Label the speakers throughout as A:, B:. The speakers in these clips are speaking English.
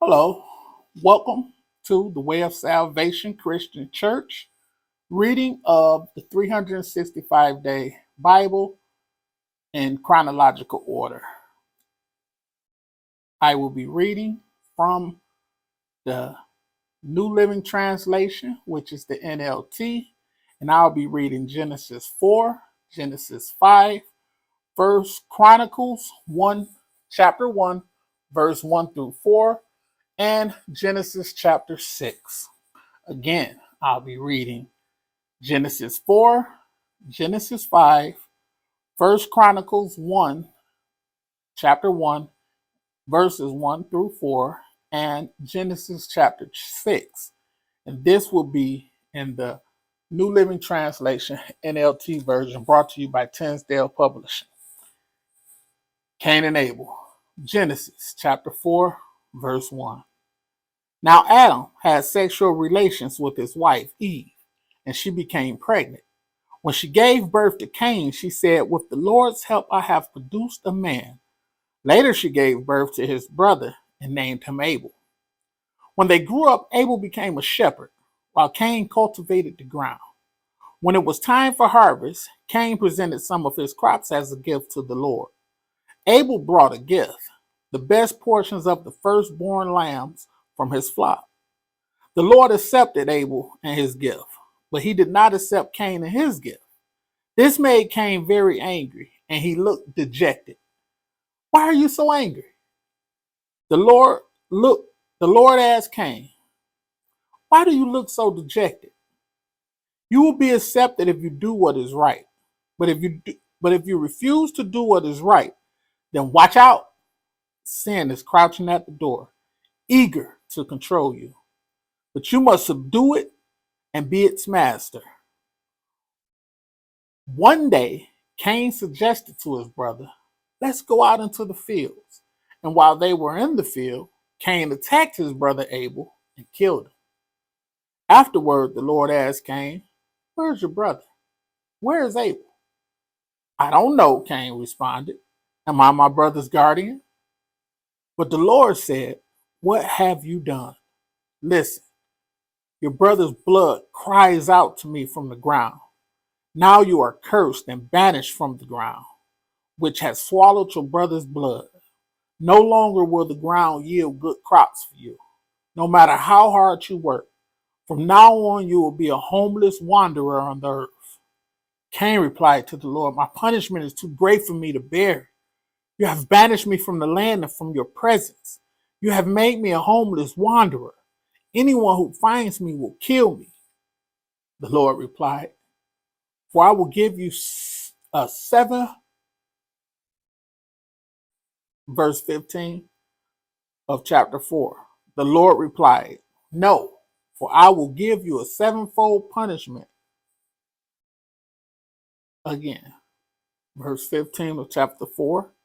A: Hello, welcome to the Way of Salvation Christian Church, reading of the 365-day Bible in chronological order. I will be reading from the New Living Translation, which is the NLT, and I'll be reading Genesis 4, Genesis 5, First Chronicles 1, chapter 1, verse 1 through 4, and Genesis chapter 6. Again, I'll be reading Genesis 4, Genesis 5, First Chronicles 1, chapter 1, verses 1 through 4, and Genesis chapter 6. And this will be in the New Living Translation NLT version, brought to you by Tinsdale Publishing. Cain and Abel. Genesis chapter 4, verse 1. Now Adam had sexual relations with his wife Eve, and she became pregnant. When she gave birth to Cain, she said, "With the Lord's help, I have produced a man." Later, she gave birth to his brother and named him Abel. When they grew up, Abel became a shepherd, while Cain cultivated the ground. When it was time for harvest, Cain presented some of his crops as a gift to the Lord. Abel brought a gift, the best portions of the firstborn lambs from his flock. The Lord accepted Abel and his gift, but he did not accept Cain and his gift. This made Cain very angry, and he looked dejected. "Why are you so angry?" The Lord asked Cain, "Why do you look so dejected? You will be accepted if you do what is right. But if you refuse to do what is right, then watch out. Sin is crouching at the door, eager to control you. But you must subdue it and be its master." One day, Cain suggested to his brother, "Let's go out into the fields." And while they were in the field, Cain attacked his brother Abel and killed him. Afterward, the Lord asked Cain, "Where's your brother? Where is Abel?" "I don't know," Cain responded. "Am I my brother's guardian?" But the Lord said, "What have you done? Listen, your brother's blood cries out to me from the ground. Now you are cursed and banished from the ground, which has swallowed your brother's blood. No longer will the ground yield good crops for you, no matter how hard you work. From now on, you will be a homeless wanderer on the earth." Cain replied to the Lord, "My punishment is too great for me to bear. You have banished me from the land and from your presence. You have made me a homeless wanderer. Anyone who finds me will kill me." The Lord replied, "For I will give you a seven," verse 15 of chapter 4. The Lord replied, "No, for I will give you a sevenfold punishment." Again, verse 15 of chapter 4.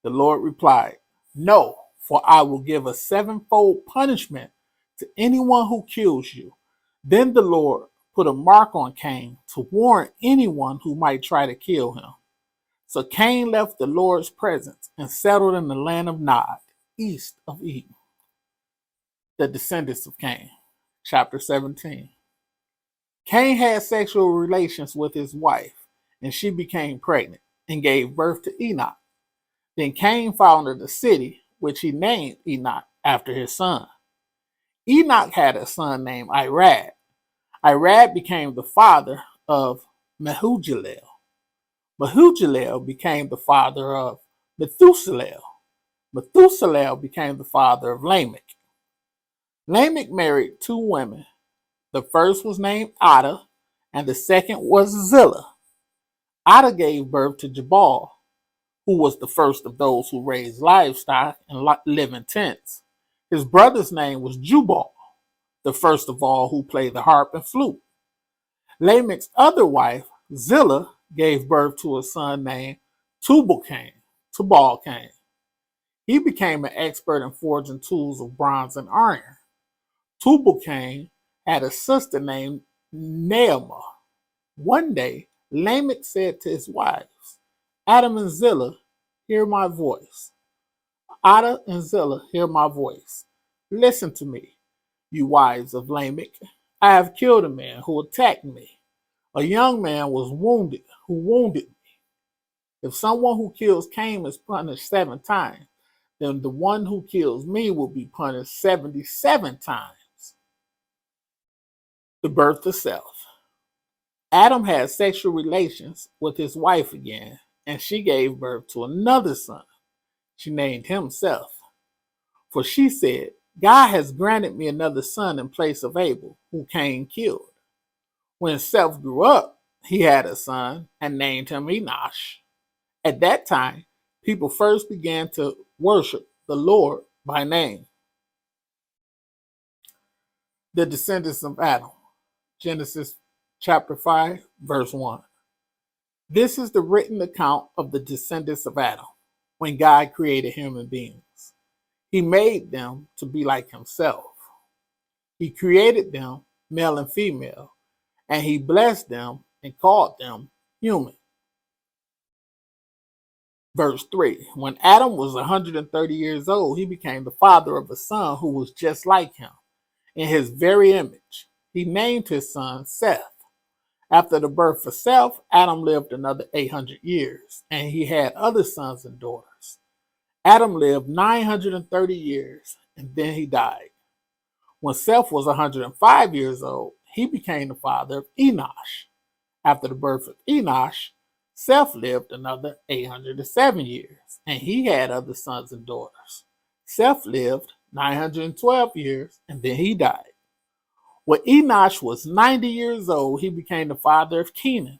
A: The Lord replied, "No, for I will give a sevenfold punishment to anyone who kills you." Then the Lord put a mark on Cain to warn anyone who might try to kill him. So Cain left the Lord's presence and settled in the land of Nod, east of Eden. The descendants of Cain. Chapter 17. Cain had sexual relations with his wife, and she became pregnant and gave birth to Enoch. Then Cain founded a city, which he named Enoch after his son. Enoch had a son named Irad. Irad became the father of Mehujael. Mehujael became the father of Methuselah. Methuselah became the father of Lamech. Lamech married two women. The first was named Ada, and the second was Zillah. Ada gave birth to Jabal, who was the first of those who raised livestock and live in tents. His brother's name was Jubal, the first of all who played the harp and flute. Lamech's other wife, Zillah, gave birth to a son named Tubal-Cain. He became an expert in forging tools of bronze and iron. Tubal-Cain had a sister named Naamah. One day, Lamech said to his wives, "Adam and Zillah, hear my voice. Ada and Zillah, hear my voice. Listen to me, you wives of Lamech. I have killed a man who attacked me. A young man was wounded who wounded me. If someone who kills Cain is punished 7 times, then the one who kills me will be punished 77 times. The birth of self. Adam had sexual relations with his wife again, and she gave birth to another son. She named him Seth. For she said, God has granted me another son in place of Abel, who Cain killed. When Seth grew up, he had a son and named him Enosh. At that time, people first began to worship the Lord by name. The descendants of Adam. Genesis chapter 5, verse 1. This is the written account of the descendants of Adam when God created human beings. He made them to be like himself. He created them, male and female, and he blessed them and called them human. Verse 3. When Adam was 130 years old, he became the father of a son who was just like him, in his very image. He named his son Seth. After the birth of Seth, Adam lived another 800 years, and he had other sons and daughters. Adam lived 930 years, and then he died. When Seth was 105 years old, he became the father of Enosh. After the birth of Enosh, Seth lived another 807 years, and he had other sons and daughters. Seth lived 912 years, and then he died. When Enosh was 90 years old, he became the father of Kenan.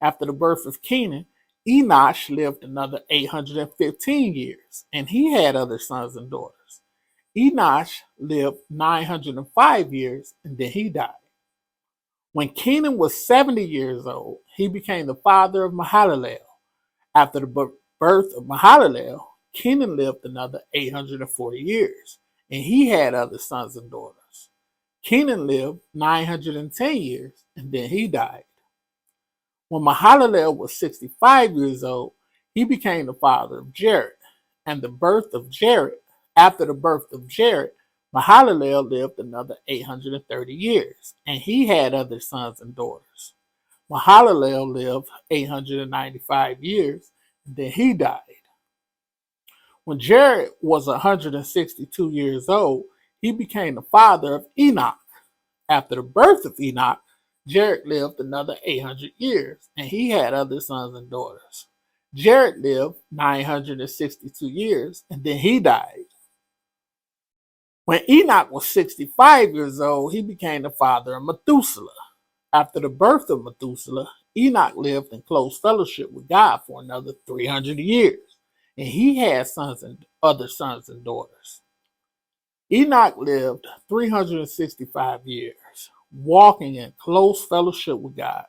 A: After the birth of Kenan, Enosh lived another 815 years, and he had other sons and daughters. Enosh lived 905 years, and then he died. When Kenan was 70 years old, he became the father of Mahalalel. After the birth of Mahalalel, Kenan lived another 840 years, and he had other sons and daughters. Kenan lived 910 years, and then he died. When Mahalalel was 65 years old, he became the father of Jared. And after the birth of Jared, Mahalalel lived another 830 years, and he had other sons and daughters. Mahalalel lived 895 years, and then he died. When Jared was 162 years old, he became the father of Enoch. After the birth of Enoch, Jared lived another 800 years, and he had other sons and daughters. Jared lived 962 years, and then he died. When Enoch was 65 years old, he became the father of Methuselah. After the birth of Methuselah, Enoch lived in close fellowship with God for another 300 years, and he had other sons and daughters. Enoch lived 365 years, walking in close fellowship with God.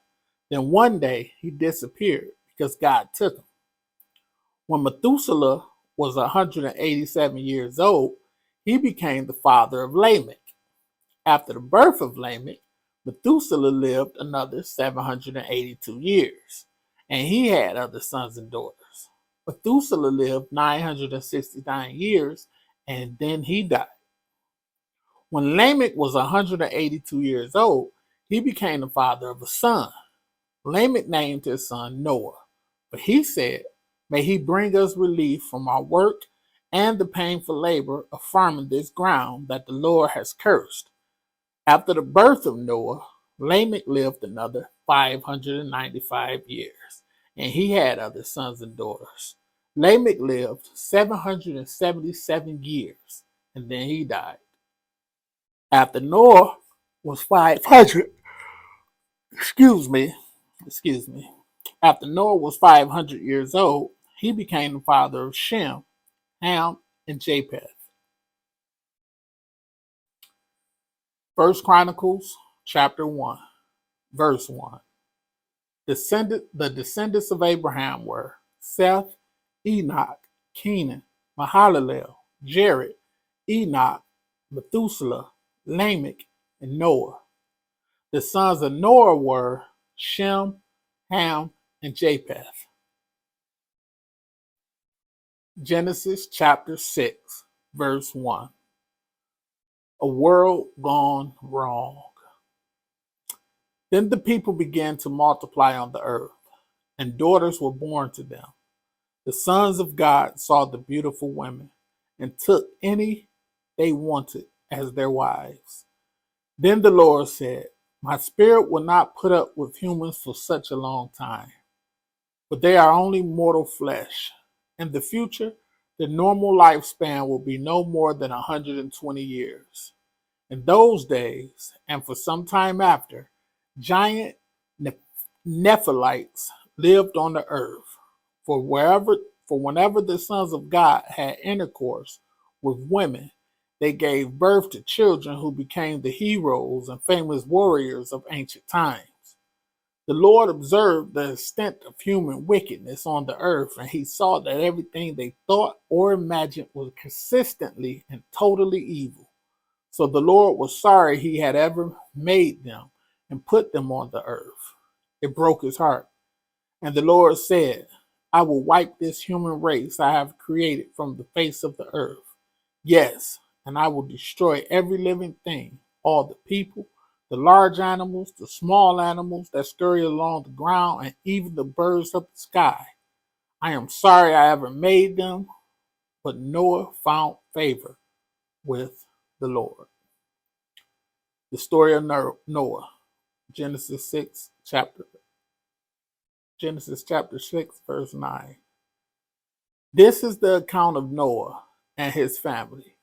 A: Then one day he disappeared because God took him. When Methuselah was 187 years old, he became the father of Lamech. After the birth of Lamech, Methuselah lived another 782 years, and he had other sons and daughters. Methuselah lived 969 years, and then he died. When Lamech was 182 years old, he became the father of a son. Lamech named his son Noah, but he said, may he bring us relief from our work and the painful labor of farming this ground that the Lord has cursed. After the birth of Noah, Lamech lived another 595 years, and he had other sons and daughters. Lamech lived 777 years, and then he died. After Noah was 500, excuse me. After Noah was 500 years old, he became the father of Shem, Ham, and Japheth. First Chronicles chapter 1, verse 1. The descendants of Abraham were Seth, Enoch, Kenan, Mahalalel, Jared, Enoch, Methuselah, Lamech, and Noah. The sons of Noah were Shem, Ham, and Japheth. Genesis chapter 6, verse 1. A world gone wrong. Then the people began to multiply on the earth, and daughters were born to them. The sons of God saw the beautiful women and took any they wanted as their wives. Then the Lord said, my spirit will not put up with humans for such a long time, but they are only mortal flesh. In the future, the normal lifespan will be no more than 120 years. In those days, and for some time after, giant Nephilites lived on the earth. For whenever the sons of God had intercourse with women, they gave birth to children who became the heroes and famous warriors of ancient times. The Lord observed the extent of human wickedness on the earth, and he saw that everything they thought or imagined was consistently and totally evil. So the Lord was sorry he had ever made them and put them on the earth. It broke his heart. And the Lord said, I will wipe this human race I have created from the face of the earth. Yes, and I will destroy every living thing, all the people, the large animals, the small animals that scurry along the ground, and even the birds of the sky. I am sorry I ever made them, but Noah found favor with the Lord. The story of Noah, Genesis chapter 6, verse 9. This is the account of Noah and his family.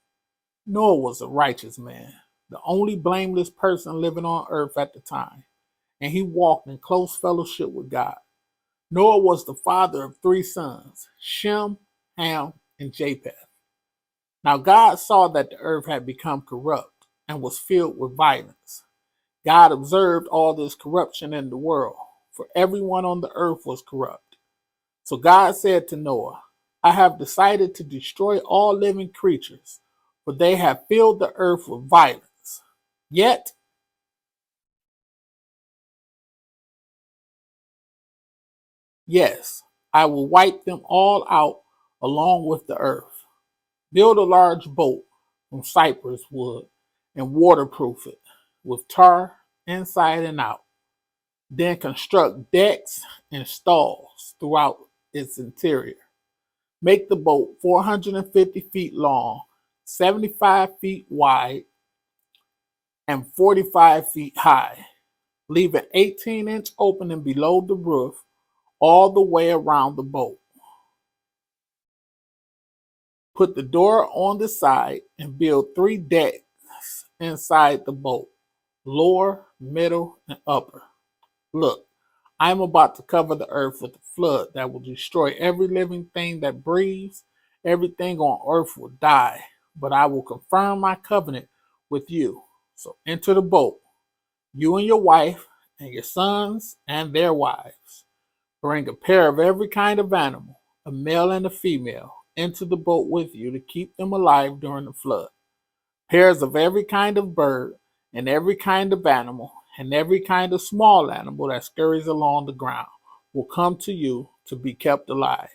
A: Noah was a righteous man, the only blameless person living on earth at the time, and he walked in close fellowship with God. Noah was the father of 3 sons, Shem, Ham, and Japheth. Now God saw that the earth had become corrupt and was filled with violence. God observed all this corruption in the world, for everyone on the earth was corrupt. So God said to Noah, I have decided to destroy all living creatures, for they have filled the earth with violence. Yet, yes, I will wipe them all out along with the earth. Build a large boat from cypress wood and waterproof it with tar inside and out. Then construct decks and stalls throughout its interior. Make the boat 450 feet long, 75 feet wide, and 45 feet high. Leave an 18-inch opening below the roof all the way around the boat. Put the door on the side and build 3 decks inside the boat, lower, middle, and upper. Look, I am about to cover the earth with a flood that will destroy every living thing that breathes. Everything on earth will die, but I will confirm my covenant with you. So enter the boat, you and your wife, and your sons and their wives. Bring a pair of every kind of animal, a male and a female, into the boat with you to keep them alive during the flood. Pairs of every kind of bird and every kind of animal and every kind of small animal that scurries along the ground will come to you to be kept alive.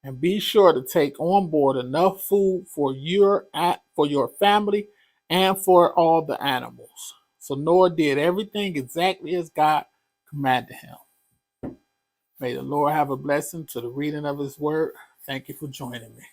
A: And be sure to take on board enough food for your family and for all the animals. So Noah did everything exactly as God commanded him. May the Lord have a blessing to the reading of his word. Thank you for joining me.